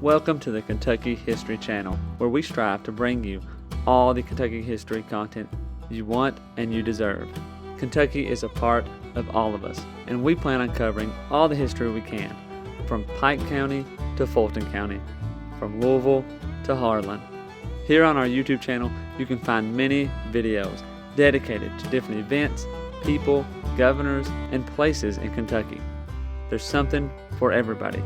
Welcome to the Kentucky History Channel, where we strive to bring you all the Kentucky history content you want and you deserve. Kentucky is a part of all of us, and we plan on covering all the history we can, from Pike County to Fulton County, from Louisville to Harlan. Here on our YouTube channel, you can find many videos dedicated to different events, people, governors, and places in Kentucky. There's something for everybody.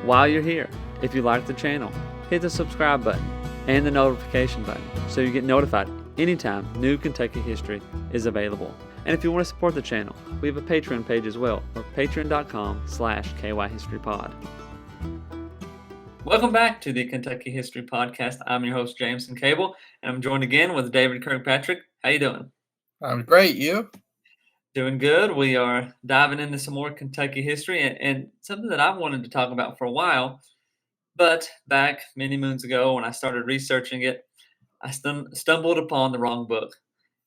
While you're here, if you like the channel, hit the subscribe button and the notification button so you get notified anytime new Kentucky history is available. And if you want to support the channel, we have a Patreon page as well, or patreon.com/KYHistoryPod. Welcome back to the Kentucky History Podcast. I'm your host, Jameson Cable, and I'm joined again with David Kirkpatrick. How you doing? I'm great. You? Doing good. We are diving into some more Kentucky history and something that I've wanted to talk about for a while. But back many moons ago when I started researching it, I stumbled upon the wrong book.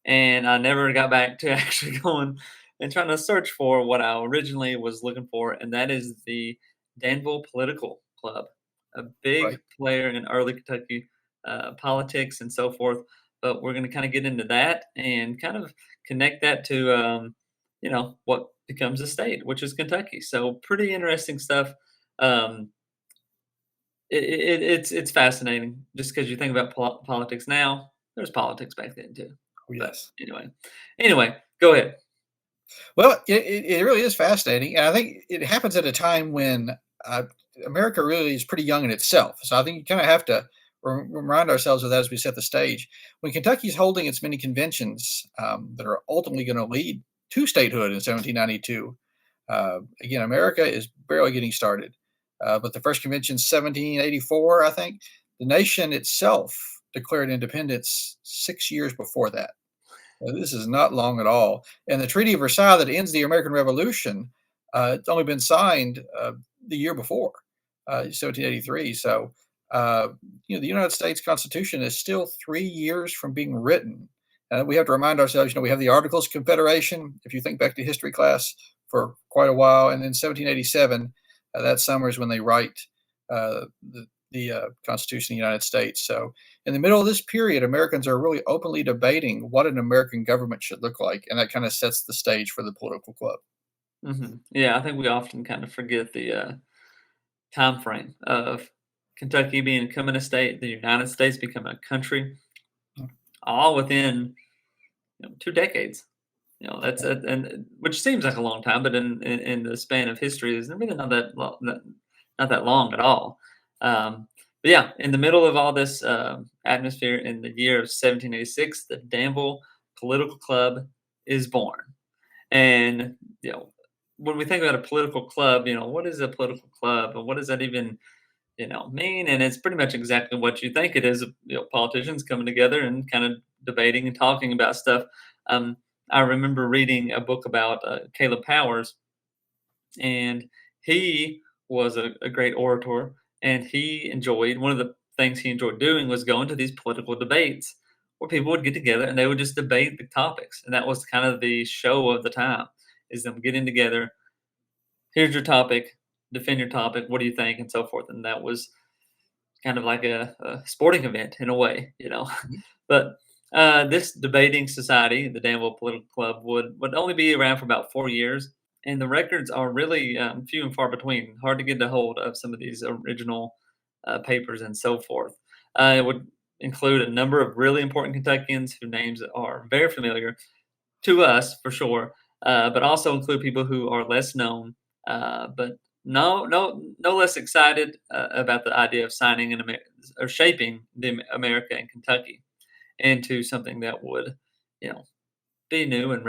And I never got back to actually going and trying to search for what I originally was looking for. And that is the Danville Political Club, a big player in early Kentucky politics and so forth. But we're going to kind of get into that and kind of connect that to, what becomes a state, which is Kentucky. So pretty interesting stuff. It's fascinating just because you think about politics now. There's politics back then too. Yes. But anyway, go ahead. Well, it really is fascinating. And I think it happens at a time when America really is pretty young in itself. So I think you kind of have to remind ourselves of that as we set the stage. When Kentucky is holding its many conventions that are ultimately going to lead to statehood in 1792, again, America is barely getting started. But the first convention, 1784, I think, the nation itself declared independence 6 years before that. This is not long at all. And the Treaty of Versailles that ends the American Revolution, it's only been signed the year before, 1783. So, the United States Constitution is still 3 years from being written. We have to remind ourselves, we have the Articles of Confederation, if you think back to history class, for quite a while. And then 1787, that summer is when they write the Constitution of the United States. So in the middle of this period, Americans are really openly debating what an American government should look like. And that kind of sets the stage for the political club. Mm-hmm. Yeah, I think we often kind of forget the time frame of Kentucky becoming a state, the United States becoming a country, all within 2 decades. That's and which seems like a long time, but in the span of history is really not that long at all. But yeah, in the middle of all this atmosphere, in the year of 1786, the Danville Political Club is born. And when we think about a political club, what is a political club, and what does that even mean? And it's pretty much exactly what you think it is. Politicians coming together and kind of debating and talking about stuff. I remember reading a book about Caleb Powers, and he was a great orator, and one of the things he enjoyed doing was going to these political debates where people would get together and they would just debate the topics. And that was kind of the show of the time, is them getting together. Here's your topic, defend your topic, what do you think, and so forth. And that was kind of like a sporting event in a way, But this debating society, the Danville Political Club, would only be around for about 4 years, and the records are really few and far between. Hard to get a hold of some of these original papers and so forth. It would include a number of really important Kentuckians whose names are very familiar to us for sure, but also include people who are less known, but no less excited about the idea of signing or shaping the America in Kentucky into something that would, be new and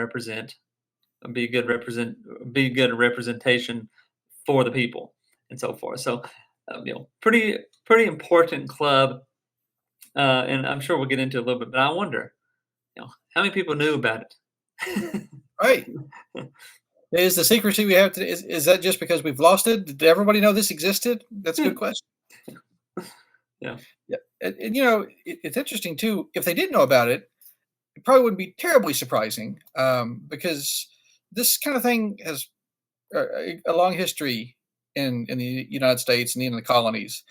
be good representation for the people and so forth. So, pretty important club, and I'm sure we'll get into it a little bit. But I wonder, how many people knew about it? Right. Is the secrecy we have today, is that just because we've lost it? Did everybody know this existed? That's a good question. Yeah. Yeah, and it's interesting too. If they did know about it, it probably wouldn't be terribly surprising, because this kind of thing has a long history in the United States and even the colonies.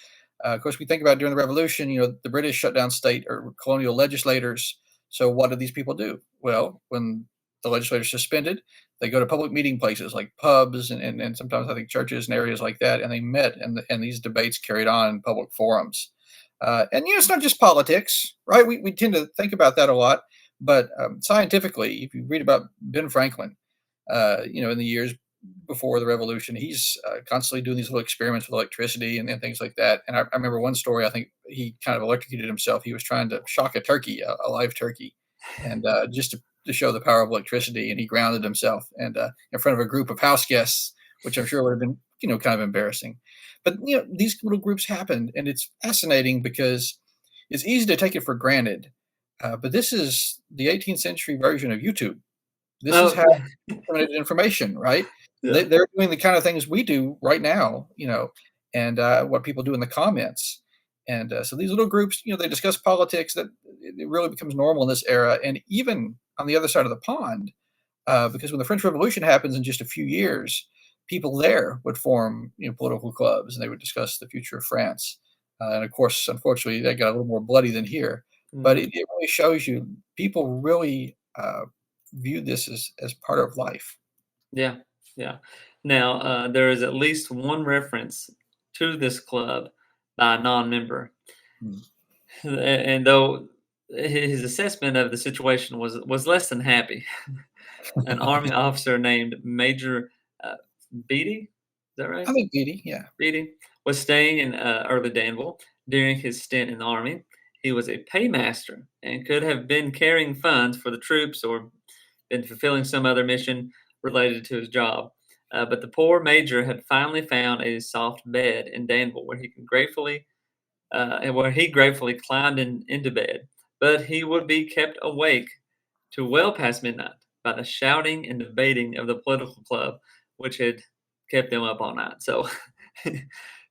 Of course, we think about during the Revolution, the British shut down state or colonial legislators. So what did these people do? Well, when the legislators suspended, they go to public meeting places like pubs and sometimes I think churches and areas like that, and they met and these debates carried on in public forums. And it's not just politics, right? We tend to think about that a lot, but scientifically, if you read about Ben Franklin, in the years before the revolution, he's constantly doing these little experiments with electricity and things like that. And I remember one story. I think he kind of electrocuted himself. He was trying to shock a turkey, a live turkey, and just to show the power of electricity. And he grounded himself and in front of a group of house guests, which I'm sure would have been kind of embarrassing. But these little groups happened, and it's fascinating because it's easy to take it for granted. But this is the 18th century version of YouTube. This is Oh, how disseminated information, right? yeah. They're doing the kind of things we do right now, and what people do in the comments. And so these little groups, they discuss politics. That it really becomes normal in this era, and even on the other side of the pond, because when the French Revolution happens in just a few years, people there would form political clubs, and they would discuss the future of France. And of course, unfortunately, that got a little more bloody than here. But Mhm. it really shows you people really view this as part of life. Yeah, yeah. Now, there is at least one reference to this club by a non-member, Mm. and though his assessment of the situation was less than happy, an army officer named Major uh, Beatty, is that right? I think beauty, yeah. Beatty was staying in early Danville during his stint in the army. He was a paymaster and could have been carrying funds for the troops or been fulfilling some other mission related to his job. But the poor major had finally found a soft bed in Danville where he gratefully climbed into bed. But he would be kept awake to well past midnight by the shouting and debating of the political club, which had kept him up all night. So I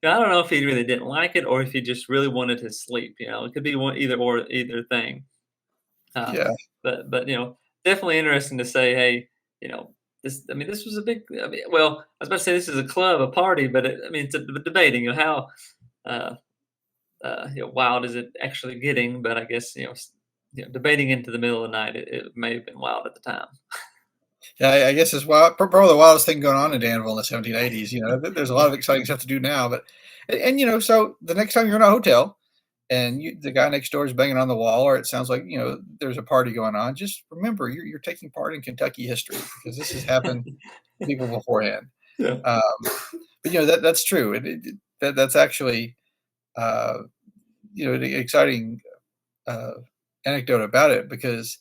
don't know if he really didn't like it or if he just really wanted his sleep. It could be either thing. Uh, Yeah, but definitely interesting to say, hey, you know, this. I mean, this was a big. I mean, well, I was about to say this is a club, a party, but I mean, it's a debating. How uh, wild is it actually getting? But I guess debating into the middle of the night, it may have been wild at the time. yeah. I guess it's wild, probably the wildest thing going on in Danville in the 1780s. There's a lot of exciting stuff to do now, but and so the next time you're in a hotel and the guy next door is banging on the wall, or it sounds like there's a party going on, just remember you're taking part in Kentucky history because this has happened to people beforehand. Yeah. Um, but that's true. That's actually uh, an exciting uh, anecdote about it because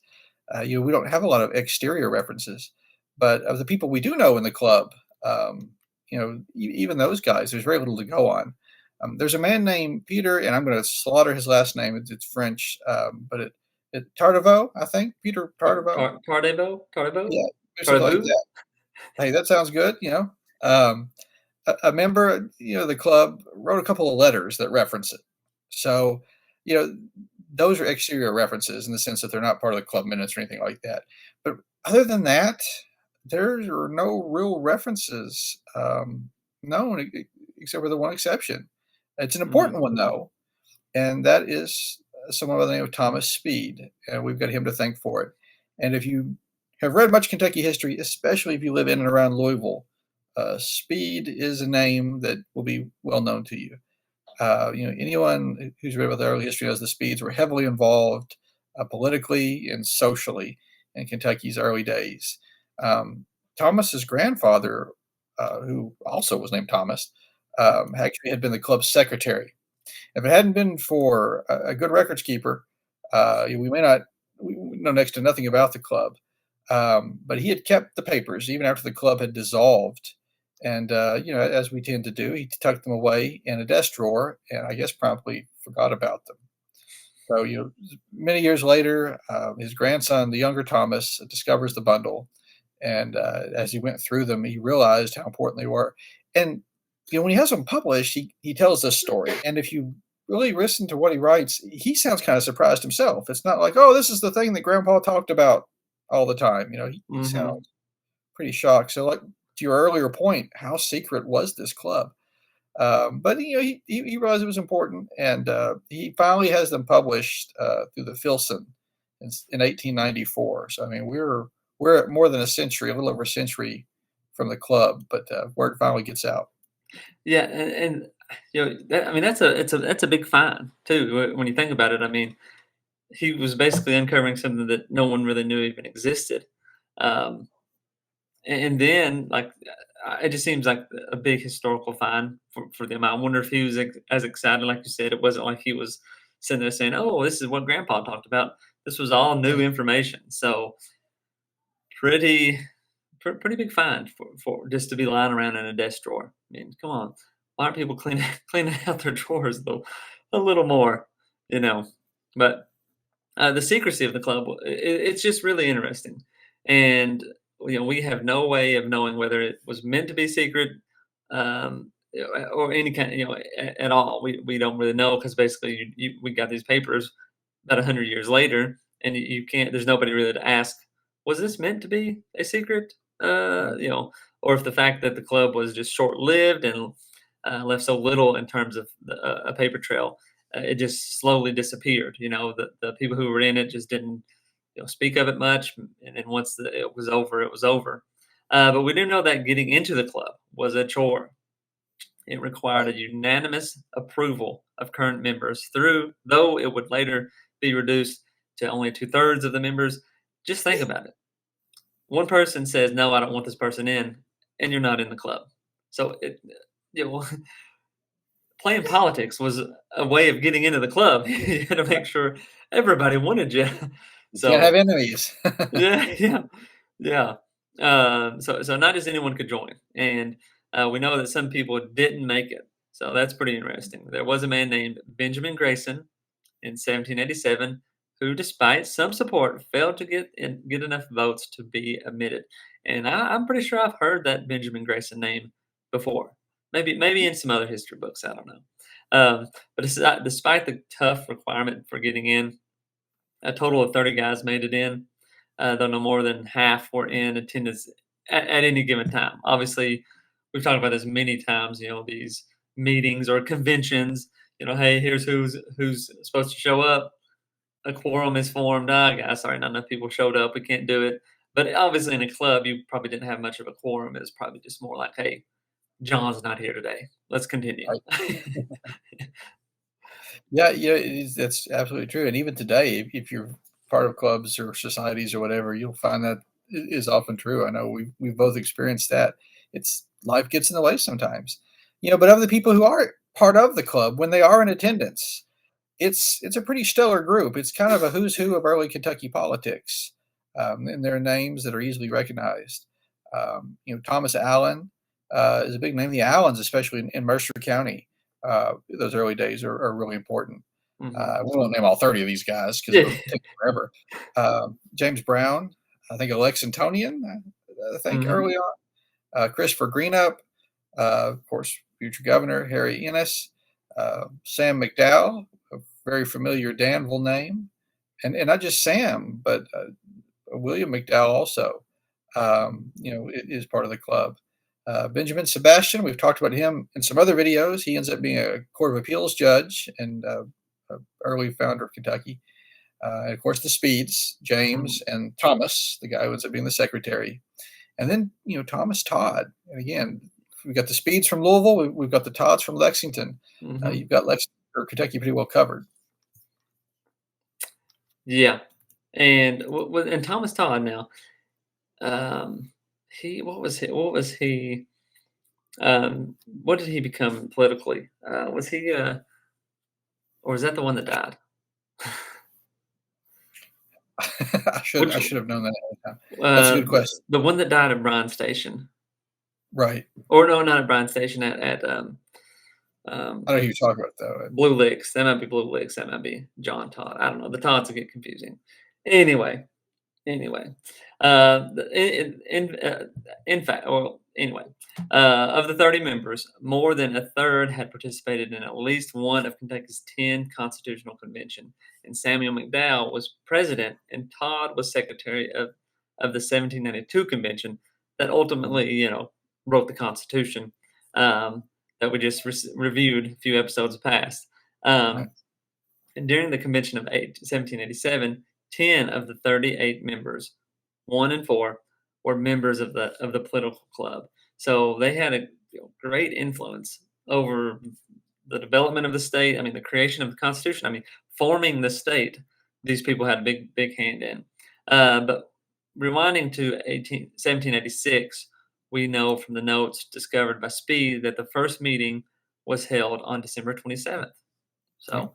we don't have a lot of exterior references, but of the people we do know in the club, even those guys, there's very little to go on. There's a man named Peter, and I'm going to slaughter his last name. It's French, but it Tardiveau, I think Peter Tardiveau. Tardebo, Yeah, or something like Tardebo. that. Hey, that sounds good. Um, a member, the club wrote a couple of letters that reference it. So, you know, those are exterior references in the sense that they're not part of the club minutes or anything like that. But other than that, there are no real references known except for the one exception. It's an Mhm. important one though, and that is someone by the name of Thomas Speed, and we've got him to thank for it. And if you have read much Kentucky history, especially if you live in and around Louisville, Speed is a name that will be well known to you. Anyone who's read about the early history knows the Speeds were heavily involved politically and socially in Kentucky's early days. Um, Thomas's grandfather, who also was named Thomas, actually had been the club's secretary. If it hadn't been for a good records keeper, we know next to nothing about the club. But he had kept the papers even after the club had dissolved. And, as we tend to do, he tucked them away in a desk drawer and I guess promptly forgot about them. So, many years later, his grandson, the younger Thomas, discovers the bundle. And as he went through them, he realized how important they were. And, when he has them published, he tells this story. And if you really listen to what he writes, he sounds kind of surprised himself. It's not like, oh, this is the thing that Grandpa talked about all the time. He Mhm. sounds pretty shocked. So, like to your earlier point, how secret was this club? But he realized it was important, and he finally has them published through the Filson in 1894. So I mean, we're at more than a century, a little over a century from the club, but word finally gets out. Yeah, and that, I mean, that's a big find too, when you think about it. I mean, he was basically uncovering something that no one really knew even existed. Um, and then, like, it just seems like a big historical find for them. I wonder if he was as excited, like you said. It wasn't like he was sitting there saying, "Oh, this is what Grandpa talked about." This was all new Yeah. information. So pretty, pretty big find for just to be lying around in a desk drawer. I mean, come on, why aren't people cleaning cleaning out their drawers a little more? You know, but the secrecy of the club, it's just really interesting. And, we have no way of knowing whether it was meant to be secret, or any kind, at all. We don't really know because basically we got these papers about 100 years later, and you can't. There's nobody really to ask. Was this meant to be a secret? Right. Or if the fact that the club was just short lived and left so little in terms of a paper trail, it just slowly disappeared. The people who were in it just didn't, speak of it much. And then once it was over, it was over. But we do know that getting into the club was a chore. It required Right. a unanimous approval of current members, though it would later be reduced to only two-thirds of the members. Just think about it. One person says, "No, I don't want this person in," and you're not in the club. So you know, playing politics was a way of getting into the club. You had to make sure everybody wanted you. You can't have So enemies. yeah, yeah, yeah. So not just anyone could join, and we know that some people didn't make it. So that's pretty interesting. There was a man named Benjamin Grayson in 1787 who, despite some support, failed to get enough votes to be admitted. And I'm pretty sure I've heard that Benjamin Grayson name before. Maybe in some other history books. I don't know. But despite the tough requirement for getting in, a total of 30 guys made it in, though no more than half were in attendance at any given time. Obviously, we've talked about this many times. These meetings or conventions. Hey, here's who's supposed to show up. A quorum is formed. Ah, guys, sorry, not enough people showed up. We can't do it. But obviously, in a club, you probably didn't have much of a quorum. It was probably just more like, hey, John's not here today. Let's continue. Right. Yeah, yeah, that's absolutely true. And even today, if you're part of clubs or societies or whatever, you'll find that is often true. I know we've both experienced that. It's life gets in the way sometimes, but of the people who are part of the club, when they are in attendance, it's a pretty stellar group. It's kind of a who's who of early Kentucky politics, and there are names that are easily recognized. Thomas Allen is a big name. The Allens, especially in Mercer County, those early days are really important. Hmm. We won't name all 30 of these guys because Yeah. it'll take forever. James Brown, I think a Lexingtonian, I think Hmm. early on. Christopher Greenup, of course, future governor Harry Ennis, Sam McDowell, a very familiar Danville name, and not just Sam, but William McDowell also, is part of the club. Benjamin Sebastian, we've talked about him in some other videos. He ends up being a Court of Appeals judge and early founder of Kentucky. And of course, the Speeds, Hmm. James and Thomas, the guy who ends up being the secretary. And then, Thomas Todd. And again, we've got the Speeds from Louisville. We've got the Todds from Lexington. Hmm. You've got Lexington or Kentucky pretty well covered. Yeah. And Thomas Todd now. He what was he what did he become politically? Was he or is that the one that died? I Which should have known that ahead of time. That's a good question. the one that died at Bryan Station. Right. Or no, not at Bryan Station, at I know who you're talking about though. Blue Licks. That might be Blue Licks, that might be John Todd. I don't know. The Todds will get confusing. Anyway, anyway, in fact, well, anyway, of the 30 members, more than a third had participated in at least one of Kentucky's 10 constitutional convention. And Samuel McDowell was president, and Todd was secretary of the 1792 convention that ultimately, wrote the Constitution that we just reviewed a few episodes past. Right. And during the convention of 1787, 10 of the 38 members, 1 and 4, were members of the political club. So they had a great influence over the development of the state. I mean, the creation of the Constitution. I mean, forming the state. These people had a big hand in. But rewinding to 1786, we know from the notes discovered by Speed that the first meeting was held on December 27th. Yeah.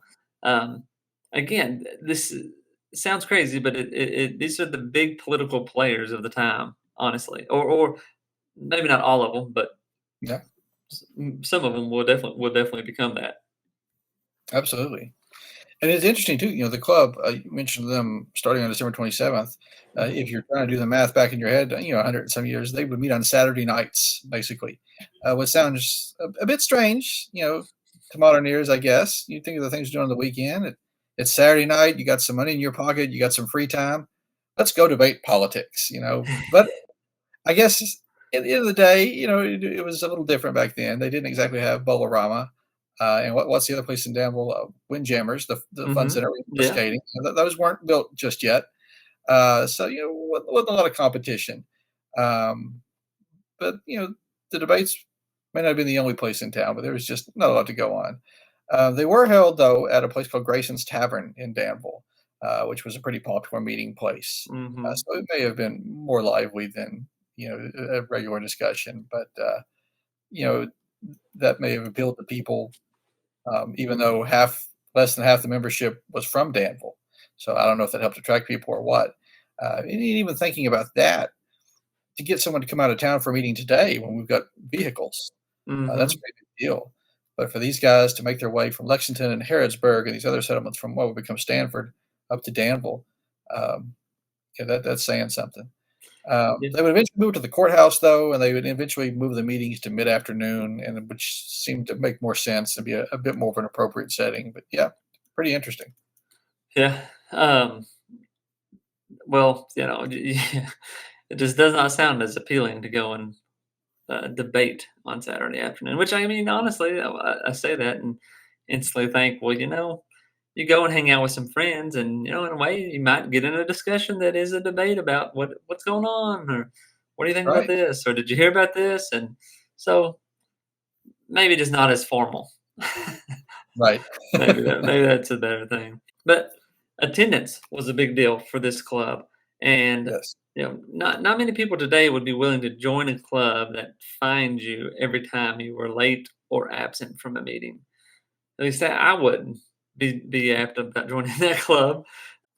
So, again, this sounds crazy, but these are the big political players of the time, honestly, or maybe not all of them, but Yeah. some of them will definitely become that. Absolutely. And it's interesting too, the club, you mentioned them starting on December 27th. If you're trying to do the math back in your head, 100 and some years, they would meet on Saturday nights, basically. What sounds a bit strange, to modern ears, I guess. You think of the things you're doing on the weekend. It's Saturday night, you got some money in your pocket, you got some free time. Let's go debate politics. But I guess at the end of the day, it was a little different back then. They didn't exactly have Bolorama. And what's the other place in Danville? Windjammers, the fun Hmm. center for Yeah. skating. Those weren't built just yet. So, wasn't a lot of competition. Um, but, the debates may not have been the only place in town, but there was just not a lot to go on. They were held, though, at a place called Grayson's Tavern in Danville, which was a pretty popular meeting place. Hmm. So it may have been more lively than, a regular discussion, but, you know, that may have appealed to people, even though less than half the membership was from Danville. So I don't know if that helped attract people or what. And even thinking about that, to get someone to come out of town for a meeting today when we've got vehicles, that's a Hmm. pretty big deal. But for these guys to make their way from Lexington and Harrodsburg and these other settlements from what would become Stanford up to Danville, um, yeah, that's saying something. Yeah. They would eventually move to the courthouse, though, and they would eventually move the meetings to mid-afternoon, and which seemed to make more sense and be a bit more of an appropriate setting. But yeah, pretty interesting. Yeah. Well, yeah, it just does not sound as appealing to go and debate on Saturday afternoon. Which I mean, honestly, I say that and instantly think, well, you go and hang out with some friends, and in a way, you might get in a discussion that is a debate about what's going on, or what do you think about Right, this, or did you hear about this, and so maybe just not as formal. right. Maybe that's a better thing. But attendance was a big deal for this club, and Yes, not many people today would be willing to join a club that fined you every time you were late or absent from a meeting. At least I wouldn't be apt about joining that club,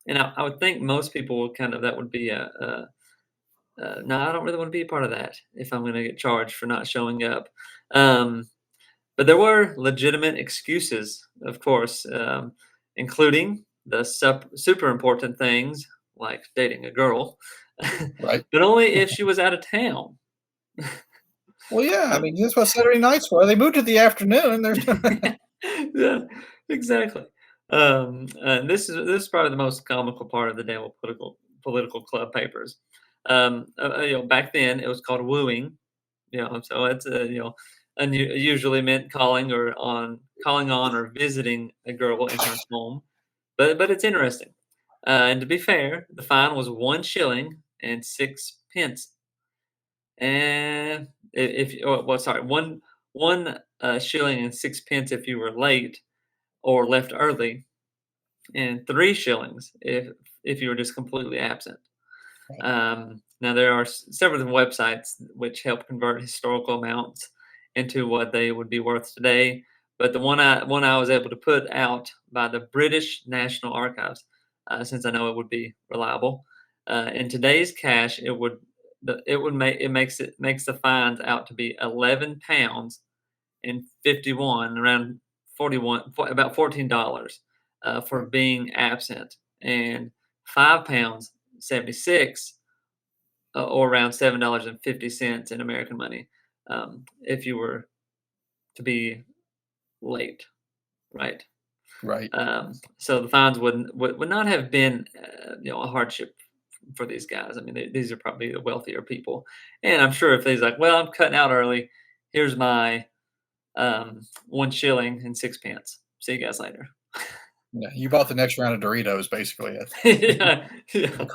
and I would think most people would that would be no, I don't really want to be a part of that if I'm going to get charged for not showing up. Um, but there were legitimate excuses, of course, including the super important things like dating a girl, right. but only if she was out of town. Well, yeah, I Uh, mean, that's what Saturday nights were. They moved to the afternoon. There's yeah, exactly. And this is probably the most comical part of the Danville political club papers. Back then it was called wooing. So it's usually meant calling on or visiting a girl in her home. But it's interesting. And to be fair, the fine was 1 shilling and 6 pence. And sorry, one shilling and 6 pence if you were late or left early, and 3 shillings if you were just completely absent. Now there are several different websites which help convert historical amounts into what they would be worth today. But the one I was able to put out by the British National Archives, since I know it would be reliable, in today's cash, it makes the fines out to be £11 and 51 around 41 about $14 for being absent, and £5.76 or around $7.50 in American money, if you were to be late, right? Right. So the fines would not have been, a hardship for these guys. I mean, these are probably the wealthier people, and I'm sure if he's like, "Well, I'm cutting out early. Here's my 1 shilling and sixpence. See you guys later." Yeah, you bought the next round of Doritos, basically. Yeah, yeah,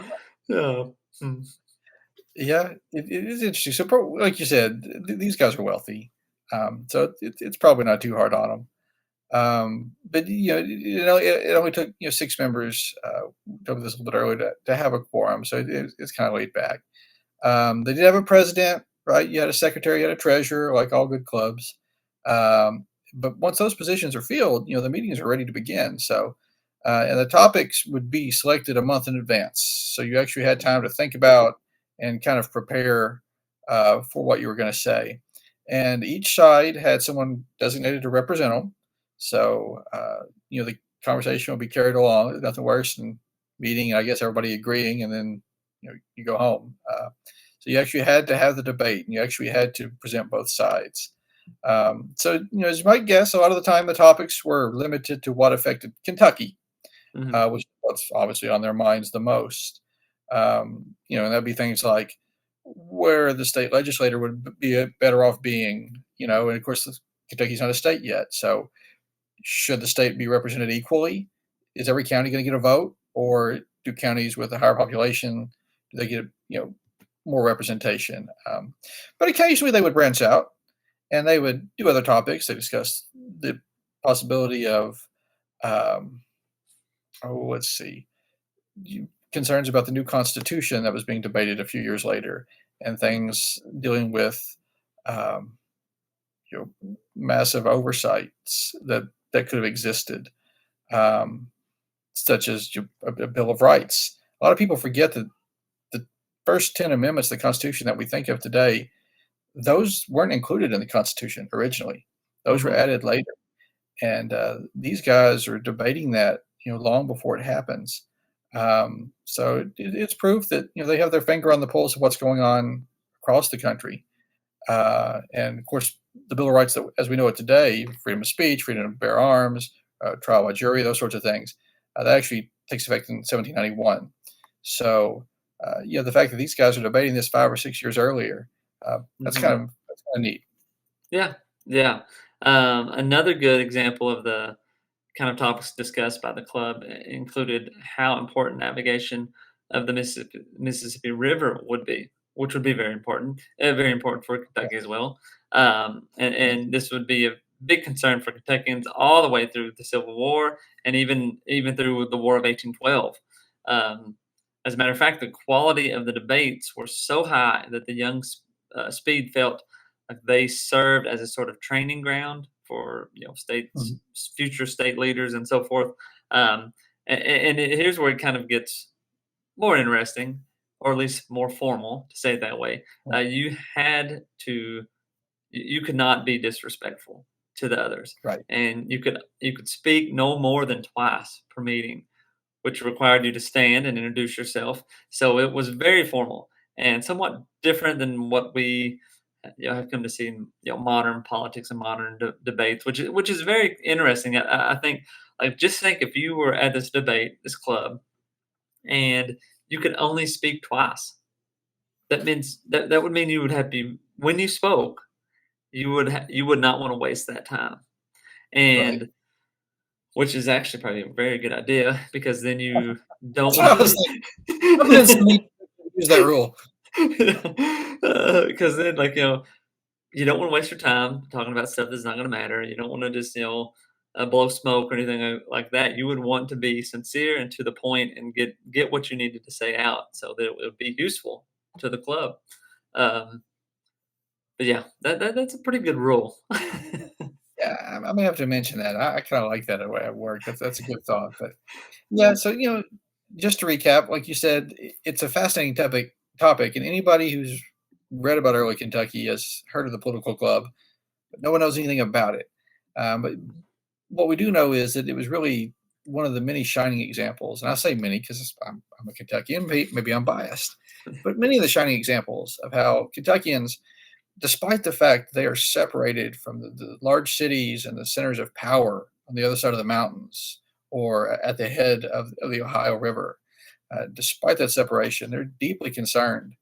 yeah. Hmm. Yeah, it is interesting. So, like you said, these guys are wealthy, so it's probably not too hard on them. But it only took 6 members. We talked about this a little bit earlier to have a quorum, so it's kind of laid back. They did have a president, right? You had a secretary, you had a treasurer, like all good clubs. Um, but once those positions are filled, the meetings are ready to begin. So, and the topics would be selected a month in advance. So you actually had time to think about and kind of prepare for what you were going to say. And each side had someone designated to represent them. So, the conversation will be carried along. There's nothing worse than meeting, I guess, everybody agreeing, and then you go home. So you actually had to have the debate, and you actually had to present both sides. So as you might guess, a lot of the time the topics were limited to what affected Kentucky, Mhm, which is what's obviously on their minds the most. And that'd be things like where the state legislator would be better off being, and of course Kentucky's not a state yet, so should the state be represented equally? Is every county going to get a vote, or do counties with a higher population do they get more representation? But occasionally they would branch out and they would do other topics. They discussed the possibility of um, let's see, concerns about the new constitution that was being debated a few years later, and things dealing with um, massive oversights that could have existed. Um, Such as a Bill of Rights. A lot of people forget that the first 10 amendments to the Constitution that we think of today, those weren't included in the Constitution originally. Those were mhm. added later. And these guys are debating that, long before it happens. So it's proof that, they have their finger on the pulse of what's going on across the country. And of course, the Bill of Rights, that, as we know it today, freedom of speech, freedom to bear arms, trial by jury, those sorts of things, that actually takes effect in 1791. So, the fact that these guys are debating this 5 or 6 years earlier, Mhm. that's kind of neat. Yeah, yeah. Another good example of the kind of topics discussed by the club included how important navigation of the Mississippi River would be, which would be very important for Yeah, Kentucky as well. And, yeah. and this would be a big concern for Kentuckians all the way through the Civil War and even through the War of 1812. Um, as a matter of fact, the quality of the debates were so high that the young Speed felt like they served as a sort of training ground for Mhm. future state leaders and so forth. Here's where it kind of gets more interesting, or at least more formal, to say it that way. Yeah, You had to you could not be disrespectful to the others, right. and you could speak no more than twice per meeting, which required you to stand and introduce yourself. So it was very formal and somewhat different than what we have come to see in modern politics and modern debates, which is very interesting. I think, like, just think if you were at this debate, this club, and you could only speak twice. That would mean you would have to, when you spoke, you would not want to waste that time, Right. and which is actually probably a very good idea because then you don't That's want what I was thinking. Something to me use that rule. because then, like, you don't want to waste your time talking about stuff that's not going to matter. You don't want to just blow smoke or anything like that. You would want to be sincere and to the point and get what you needed to say out so that it would be useful to the club. Um, but yeah, that's a pretty good rule. Yeah, I may have to mention that. I kind of like that way at work. That's a good thought. But yeah, so just to recap, like you said, it's a fascinating topic, and anybody who's read about early Kentucky has heard of the political club, but no one knows anything about it. But what we do know is that it was really one of the many shining examples, and I say many because I'm a Kentuckian, maybe I'm biased, but many of the shining examples of how Kentuckians, despite the fact they are separated from the large cities and the centers of power on the other side of the mountains or at the head of the Ohio River, despite that separation, they're deeply concerned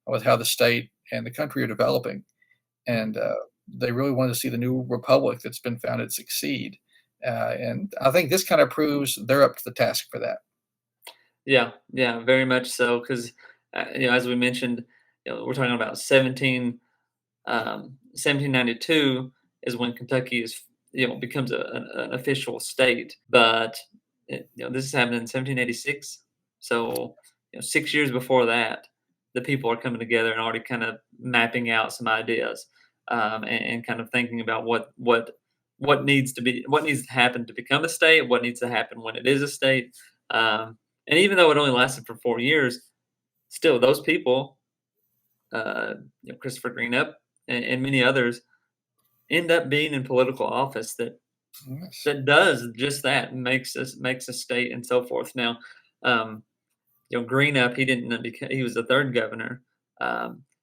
with how the state and the country are developing. And they really want to see the new republic that's been founded succeed. And I think this kind of proves they're up to the task for that. Yeah, yeah, very much so. Because as we mentioned, we're talking about 1792 is when Kentucky is becomes an official state. But this is happening in 1786. So 6 years before that, the people are coming together and already kind of mapping out some ideas, and kind of thinking about what needs to happen to become a state, what needs to happen when it is a state. And even though it only lasted for 4 years, still those people, Christopher Greenup and many others, end up being in political office Yes. that does just that, makes a state and so forth. Now, Greenup, he was the third governor,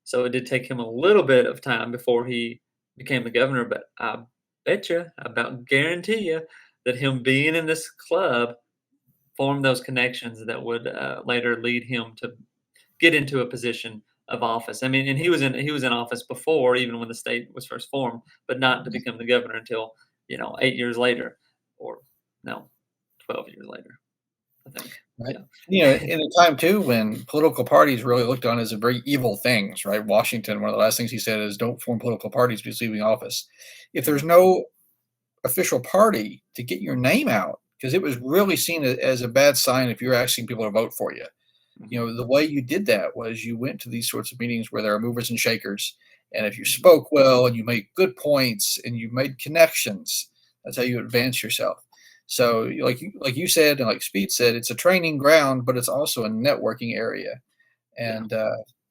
so it did take him a little bit of time before he became the governor. But I about guarantee you that him being in this club formed those connections that would later lead him to get into a position of office. I mean, and he was in office before, even when the state was first formed, but not to become the governor until 8 years later, or no, 12 years later, I think. Right. Yeah. In a time too when political parties really looked on as a very evil things, right? Washington, one of the last things he said is don't form political parties because leaving office. If there's no official party to get your name out, because it was really seen as a bad sign if you're asking people to vote for you. The way you did that was you went to these sorts of meetings where there are movers and shakers. And if you spoke well and you made good points and you made connections, that's how you advance yourself. So like you said, and like Speed said, it's a training ground, but it's also a networking area. And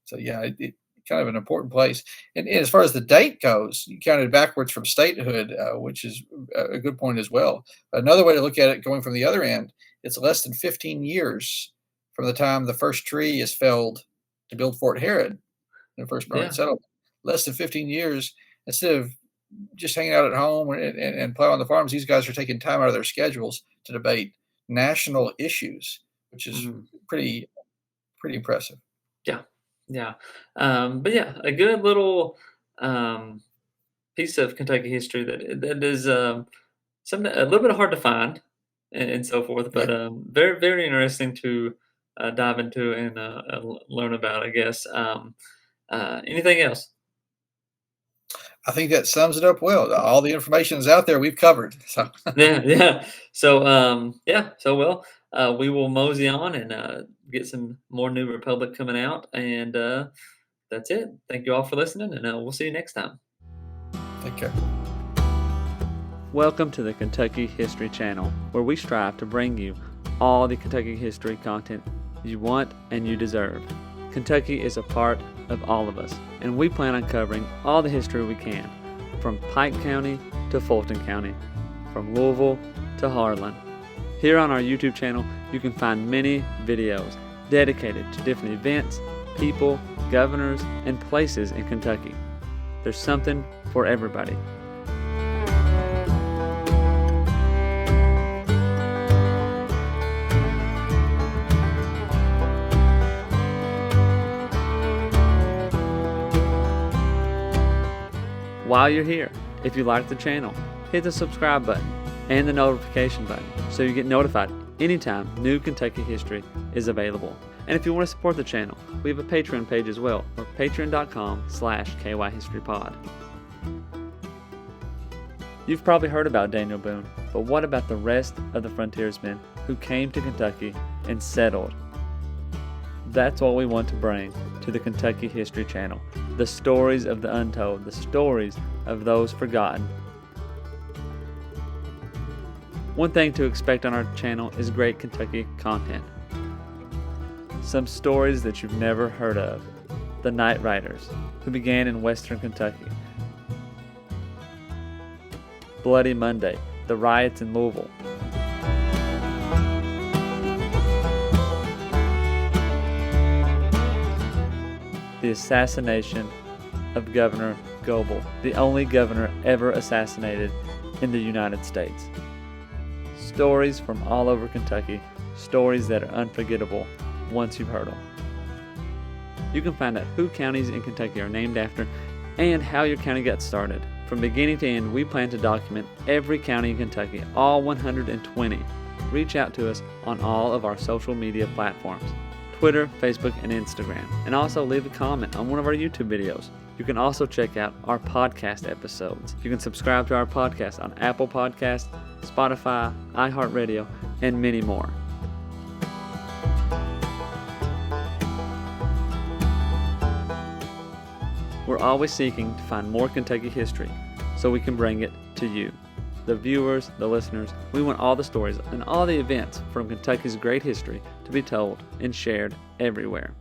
so, yeah, it kind of an important place. And as far as the date goes, you counted backwards from statehood, which is a good point as well. Another way to look at it, going from the other end, it's less than 15 years from the time the first tree is felled to build Fort Herod, the first permanent settlement. Less than 15 years, instead of just hanging out at home and plowing the farms, these guys are taking time out of their schedules to debate national issues, which is pretty impressive. Yeah, yeah. But yeah, a good little piece of Kentucky history that is something a little bit hard to find and so forth, but very, very interesting to dive into and learn about, I guess. Anything else? I think that sums it up well. All the information is out there. We've covered. So Yeah, yeah. So, we will mosey on and get some more New Republic coming out, and that's it. Thank you all for listening, and we'll see you next time. take care. Welcome to the Kentucky History Channel, where we strive to bring you all the Kentucky history content you want and you deserve. Kentucky is a part of all of us, and we plan on covering all the history we can, from Pike County to Fulton County, from Louisville to Harlan. Here on our YouTube channel, you can find many videos dedicated to different events, people, governors, and places in Kentucky. There's something for everybody. While you're here, if you like the channel, hit the subscribe button and the notification button so you get notified anytime new Kentucky history is available. And if you want to support the channel, we have a Patreon page as well, or patreon.com/kyhistorypod. You've probably heard about Daniel Boone, but what about the rest of the frontiersmen who came to Kentucky and settled? That's what we want to bring to the Kentucky History Channel. The stories of the untold, the stories of those forgotten. One thing to expect on our channel is great Kentucky content. Some stories that you've never heard of. The Night Riders, who began in western Kentucky. Bloody Monday, the riots in Louisville. the assassination of Governor Goebel, the only governor ever assassinated in the United States. Stories from all over Kentucky, stories that are unforgettable once you've heard them. You can find out who counties in Kentucky are named after and how your county got started. From beginning to end, we plan to document every county in Kentucky, all 120. Reach out to us on all of our social media platforms, Twitter, Facebook, and Instagram. And also leave a comment on one of our YouTube videos. You can also check out our podcast episodes. You can subscribe to our podcast on Apple Podcasts, Spotify, iHeartRadio, and many more. We're always seeking to find more Kentucky history so we can bring it to you, the viewers, the listeners. We want all the stories and all the events from Kentucky's great history to be told and shared everywhere.